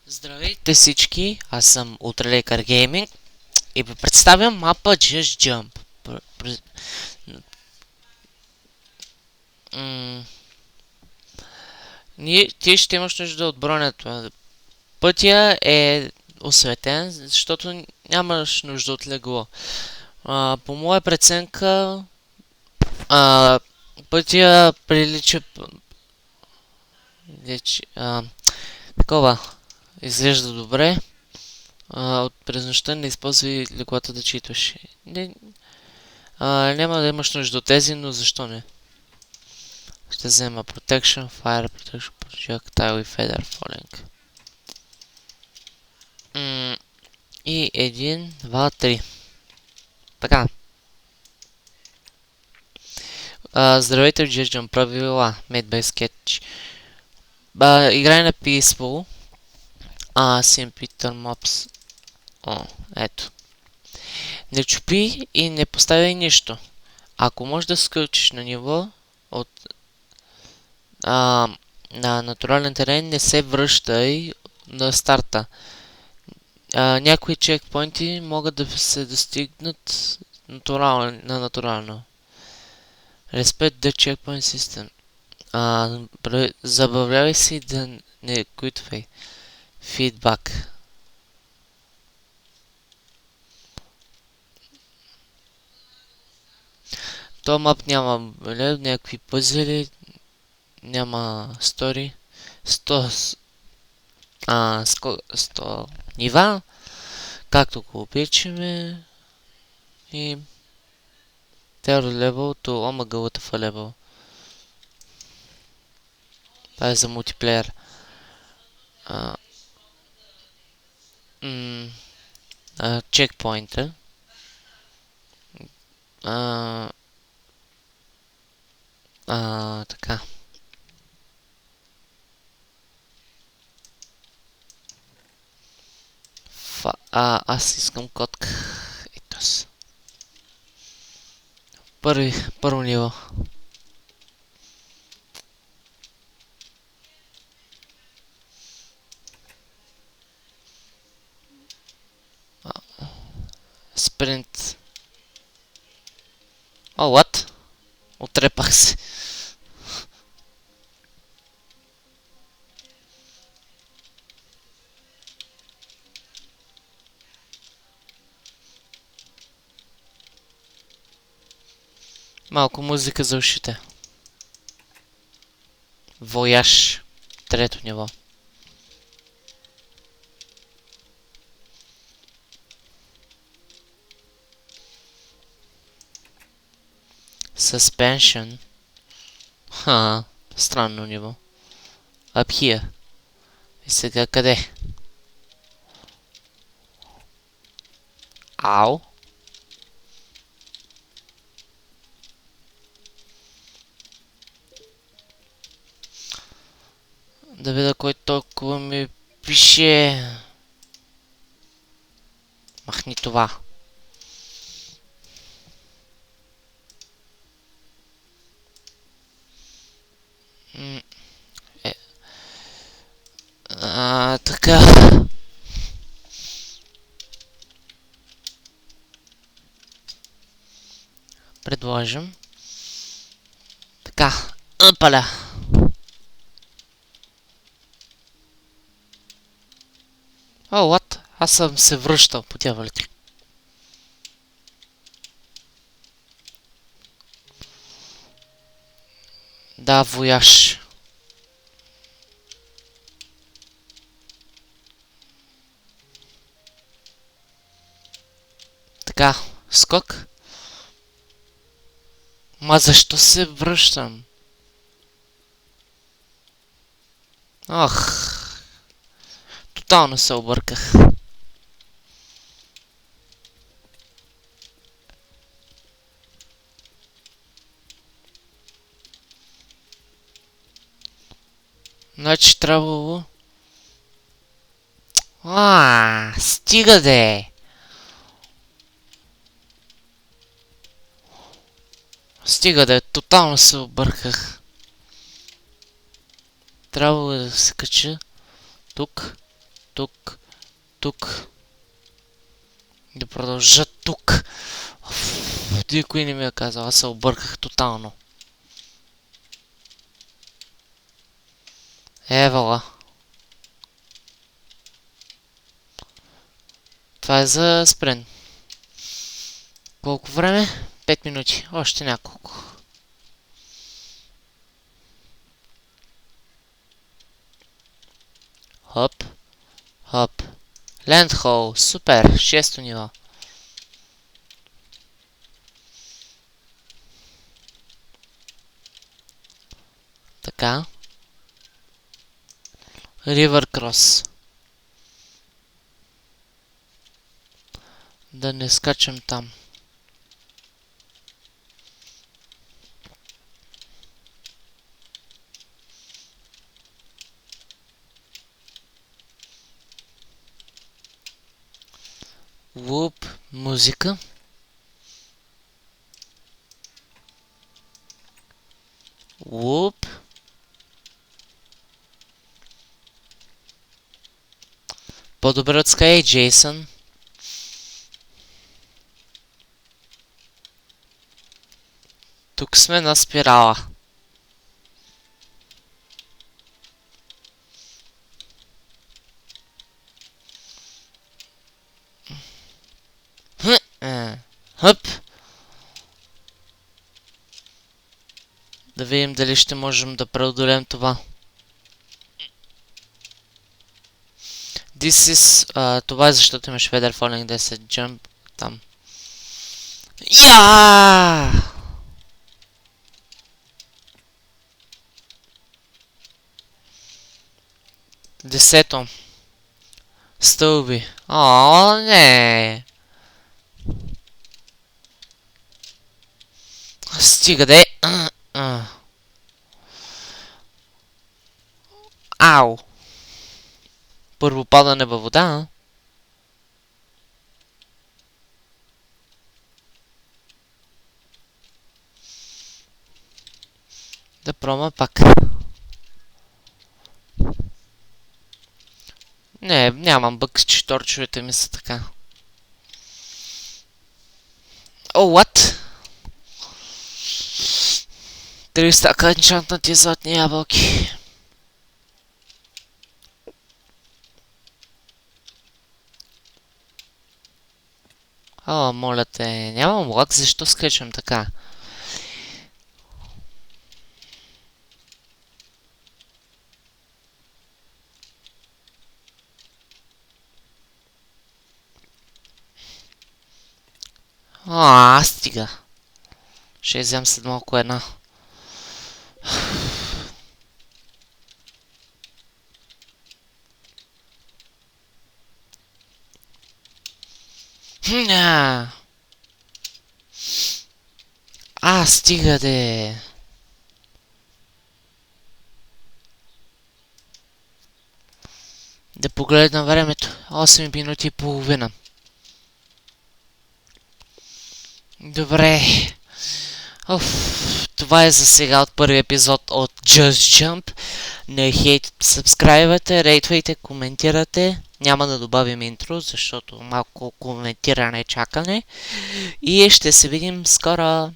Здравейте всички, аз съм Ultraлекar Gaming и ви представям мапа Just Jump. Ти ще имаш нужда от бронята. Пътя е осветен, защото нямаш нужда от легло. По моя преценка, пътя прилича... такова, изглежда добре. През нощта не използвай леглата да читаш. Няма да имаш нужда от тези, но защо не? Ще взема Protection, Fire Protection, Projectile и Feather Falling. И 1, 2, 3. Така. Здравейте в Just Jump правила. Made by Sketch. Играй на Peaceful. CMP Turn Maps. Ето. Не чупи и не поставяй нищо. Ако можеш да скълчиш на ниво от на натурален терен, не се връщай на старта. Някои чекпоинти могат да се достигнат на натурално. Respect the checkpoint system. Забавлявай си да не квитвай. Фидбак. То мап няма някакви пъзели, няма стори. 100 нива, както го обичаме. И Terror level to Omega WTF level. Това е за мултиплеер. Чекпоинта. Така. Аз искам котка. Ето си. Първо ниво. Спринт. What? Отрепах се. Малко музика за ушите. Вояж. Трето ниво. Suspension. Странно ниво. Up here. И сега къде? Ау. Да видя кой толкова ми пише. Махни това. Така. Предложим. Така. Опаля. What? Аз съм се връщал по дяволите. Да, вояж. Така, скок. Ма защо се връщам? Тотално се обърках. Значи трябвало... стига де! Стига де, тотално се обърках. Трябвало да се кача тук, тук, тук. Да продължа тук. Никой не ми е казал, аз се обърках тотално. Евала. Това е за спрен. Колко време? 5 минути. Още няколко. Хоп. Хоп. Лендхол. Супер. 6-то ниво. Така. Ривър крос. Да не скачам там. Луп. Музика. Луп. По-добре от Sky Джейсън. Тук сме на спирала. Хъп. Да видим дали ще можем да преодолеем това. Това е защото имаш Feather Falling 10 Jump там. Я! Десето. Стълби. О, не. Стига де. Ау. Първо падане във вода. Да пробвам пак. Не, нямам бък, че торчовете ми са така. О, what? 3 стака енчантнати златни ябълки. О, моля те, нямам лак, защо скачам така? Стига. Ще взем след малко една. Стига де. Да погледна времето. 8 минути и половина. Добре. Това е за сега от първи епизод от Just Jump. Не хейтите, сабскрайбвайте, рейтвайте, коментирате. Няма да добавим интро, защото малко коментиране чакане. И ще се видим скоро.